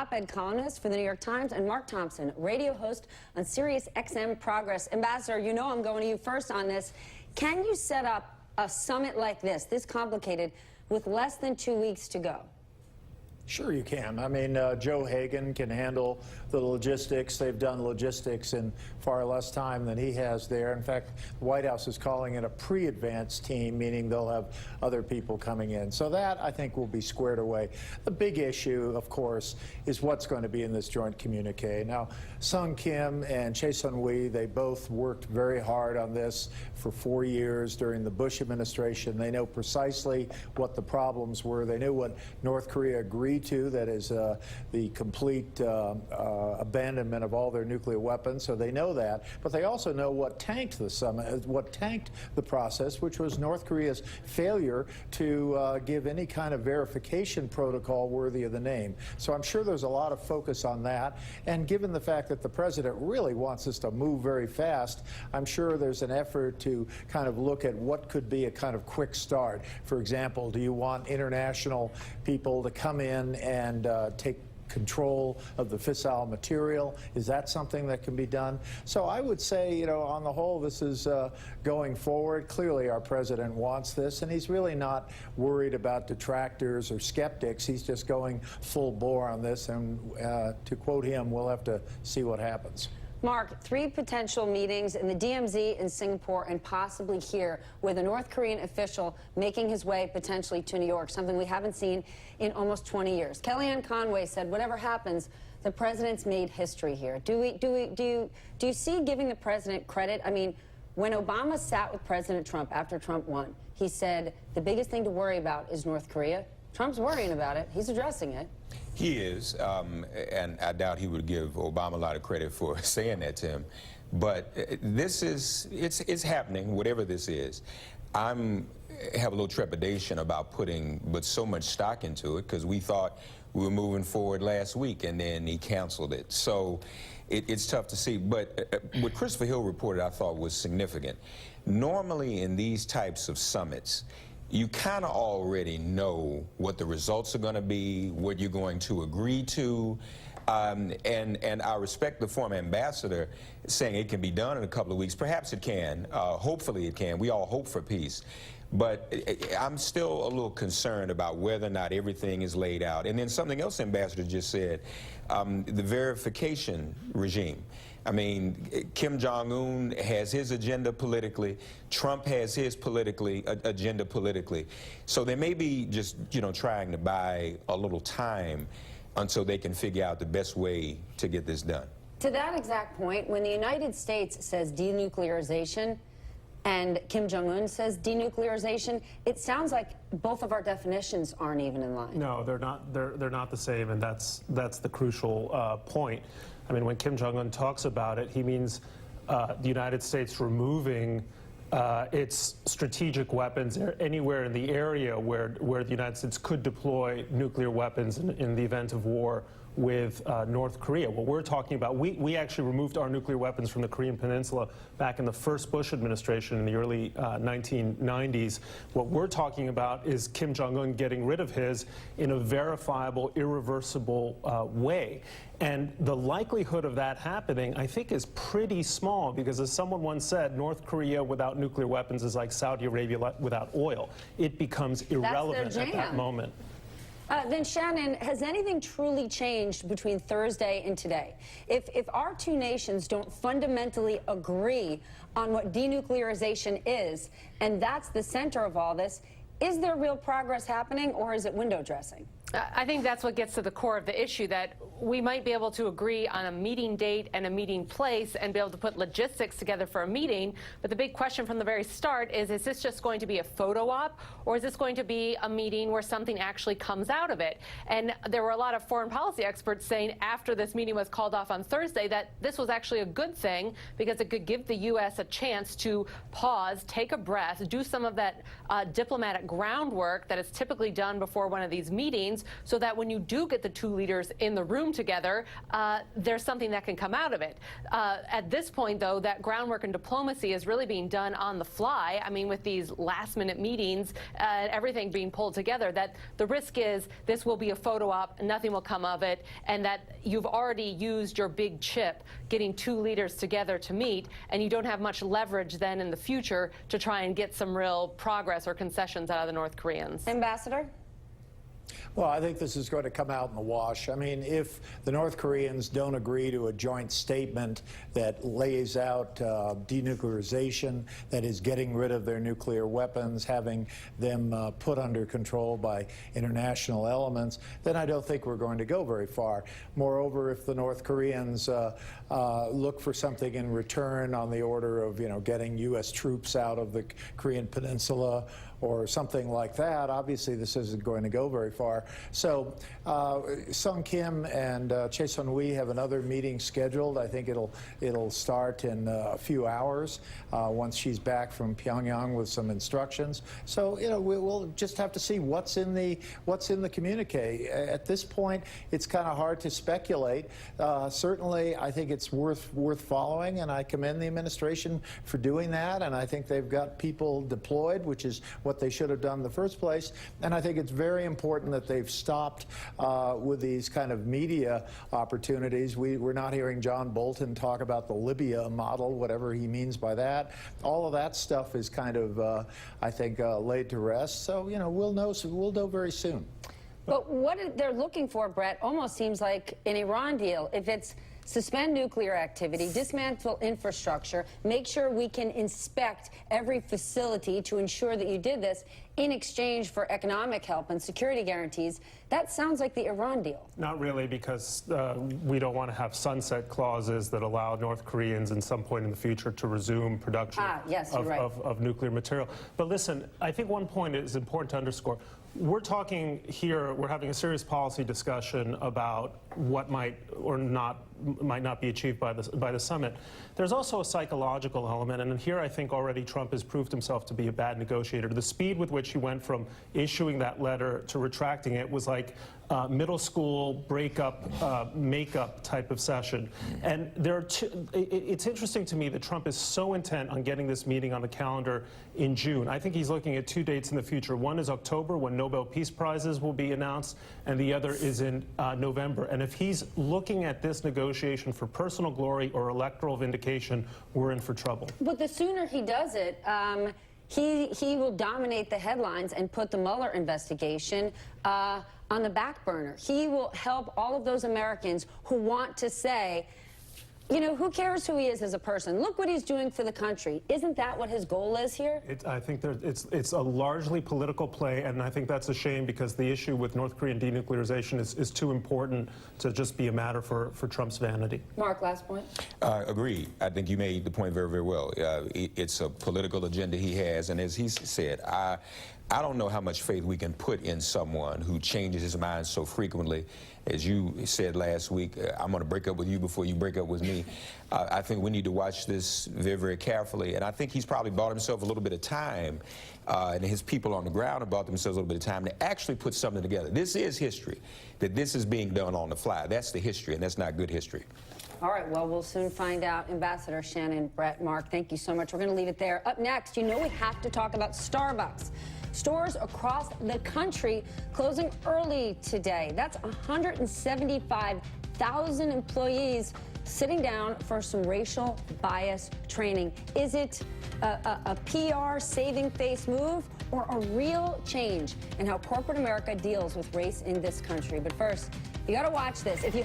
op-ed columnist for the New York Times, and Mark Thompson, radio host on Sirius XM Progress. Ambassador, you know I'm going to you first on this. Can you set up a summit like this complicated, with less than 2 weeks to go? Sure you can. I mean, Joe Hagan can handle the logistics. They've done logistics in far less time than he has there. In fact, the White House is calling it a pre-advanced team, meaning they'll have other people coming in. So that, I think, will be squared away. The big issue, of course, is what's going to be in this joint communique. Now, Sung Kim and Choi Sun-hui, they both worked very hard on this for 4 years during the Bush administration. They know precisely what the problems were. They knew what North Korea agreed to, that is the complete abandonment of all their nuclear weapons, so they know that. But they also know what tanked the summit, what tanked the process, which was North Korea's failure to give any kind of verification protocol worthy of the name. So I'm sure there's a lot of focus on that, and given the fact that the president really wants us to move very fast, I'm sure there's an effort to kind of look at what could be a kind of quick start. For example, do you want international people to come in and take control of the fissile material? Is that something that can be done? So I would say, you know, on the whole, this is going forward. Clearly, our president wants this, and he's really not worried about detractors or skeptics. He's just going full bore on this, and to quote him, we'll have to see what happens. Mark, 3 potential meetings in the DMZ, in Singapore, and possibly here, with a North Korean official making his way potentially to New York, something we haven't seen in almost 20 years. Kellyanne Conway said, whatever happens, the president's made history here. Do you see giving the president credit? I mean, when Obama sat with President Trump after Trump won, he said the biggest thing to worry about is North Korea. Trump's worrying about it. He's addressing it. He is, and I doubt he would give Obama a lot of credit for saying that to him. But this is, it's happening, whatever this is. Have a little trepidation about putting so much stock into it, because we thought we were moving forward last week, and then he canceled it. So it's tough to see. But what Christopher Hill reported, I thought, was significant. Normally in these types of summits, you kind of already know what the results are going to be, what you're going to agree to, and I respect the former ambassador saying it can be done in a couple of weeks. Perhaps it can. Hopefully it can. We all hope for peace. But I'm still a little concerned about whether or not everything is laid out. And then something else the ambassador just said, the verification regime. I mean, Kim Jong-un has his agenda politically. Trump has his agenda politically. So they may be just, you know, trying to buy a little time until they can figure out the best way to get this done. To that exact point, when the United States says denuclearization and Kim Jong-un says denuclearization, it sounds like both of our definitions aren't even in line. No, they're not. They're not the same, and that's the crucial point. I mean, when Kim Jong-un talks about it, he means the United States removing its strategic weapons anywhere in the area where the United States could deploy nuclear weapons in the event of war with North Korea. What we're talking about, we actually removed our nuclear weapons from the Korean Peninsula back in the first Bush administration in the early 1990s. What we're talking about is Kim Jong-un getting rid of his in a verifiable, irreversible way. And the likelihood of that happening, I think, is pretty small, because as someone once said, North Korea without nuclear weapons is like Saudi Arabia without oil. It becomes irrelevant at that moment. Then, Shannon, has anything truly changed between Thursday and today? If our two nations don't fundamentally agree on what denuclearization is, and that's the center of all this, is there real progress happening, or is it window dressing? I think that's what gets to the core of the issue, that we might be able to agree on a meeting date and a meeting place and be able to put logistics together for a meeting. But the big question from the very start is this just going to be a photo op, or is this going to be a meeting where something actually comes out of it? And there were a lot of foreign policy experts saying after this meeting was called off on Thursday that this was actually a good thing, because it could give the U.S. a chance to pause, take a breath, do some of that diplomatic groundwork that is typically done before one of these meetings, Koreans so that when you do get the two leaders in the room together, there's something that can come out of it. At this point, though, that groundwork and diplomacy is really being done on the fly. I mean, with these last-minute meetings, everything being pulled together, that the risk is this will be a photo op, nothing will come of it, and that you've already used your big chip getting two leaders together to meet, and you don't have much leverage then in the future to try and get some real progress or concessions out of the North Koreans. Ambassador? Well, I think this is going to come out in the wash. I mean, if the North Koreans don't agree to a joint statement that lays out denuclearization, that is getting rid of their nuclear weapons, having them put under control by international elements, then I don't think we're going to go very far. Moreover, if the North Koreans look for something in return on the order of, getting U.S. troops out of the Korean Peninsula or something like that, obviously this isn't going to go very far. So Sung Kim and Choi Sun-hui have another meeting scheduled. I think it'll start in a few hours once she's back from Pyongyang with some instructions. So we'll just have to see what's in the communique. At this point, it's kind of hard to speculate. Certainly, I think it's worth following, and I commend the administration for doing that. And I think they've got people deployed, which is what they should have done in the first place. And I think it's very important that they've stopped with these kind of media opportunities. We're not hearing John Bolton talk about the Libya model, whatever he means by that. All of that stuff is kind of, I think, laid to rest. So, we'll know very soon. But what they're looking for, Brett, almost seems like an Iran deal. If it's suspend nuclear activity, dismantle infrastructure, make sure we can inspect every facility to ensure that you did this in exchange for economic help and security guarantees, that sounds like the Iran deal. Not really, because we don't want to have sunset clauses that allow North Koreans in some point in the future to resume production of nuclear material. But listen, I think one point is important to underscore. We're talking here, we're having a serious policy discussion about what might not be achieved by the summit. There's also a psychological element, and here I think already Trump has proved himself to be a bad negotiator. The speed with which he went from issuing that letter to retracting it was like middle school breakup, makeup type of session. And it's interesting to me that Trump is so intent on getting this meeting on the calendar in June. I think he's looking at 2 dates in the future. One is October, when Nobel Peace Prizes will be announced, and the other is in November. And if he's looking at this negotiation for personal glory or electoral vindication, we're in for trouble. But the sooner he does it, he will dominate the headlines and put the Mueller investigation on the back burner. He will help all of those Americans who want to say, who cares who he is as a person? Look what he's doing for the country. Isn't that what his goal is here? I think it's a largely political play, and I think that's a shame, because the issue with North Korean denuclearization is too important to just be a matter for Trump's vanity. Mark, last point. Agreed. I think you made the point very, very well. It's a political agenda he has, and as he said, I don't know how much faith we can put in someone who changes his mind so frequently. As you said last week, I'm going to break up with you before you break up with me. I think we need to watch this very, very carefully. And I think he's probably bought himself a little bit of time, and his people on the ground have bought themselves a little bit of time to actually put something together. This is history, that this is being done on the fly. That's the history, and that's not good history. All right, well, we'll soon find out. Ambassador Shannon, Brett, Mark, thank you so much. We're going to leave it there. Up next, we have to talk about Starbucks. Stores across the country closing early today. That's 175,000 employees sitting down for some racial bias training. Is it a PR saving face move or a real change in how corporate America deals with race in this country? But first, you got to watch this. If you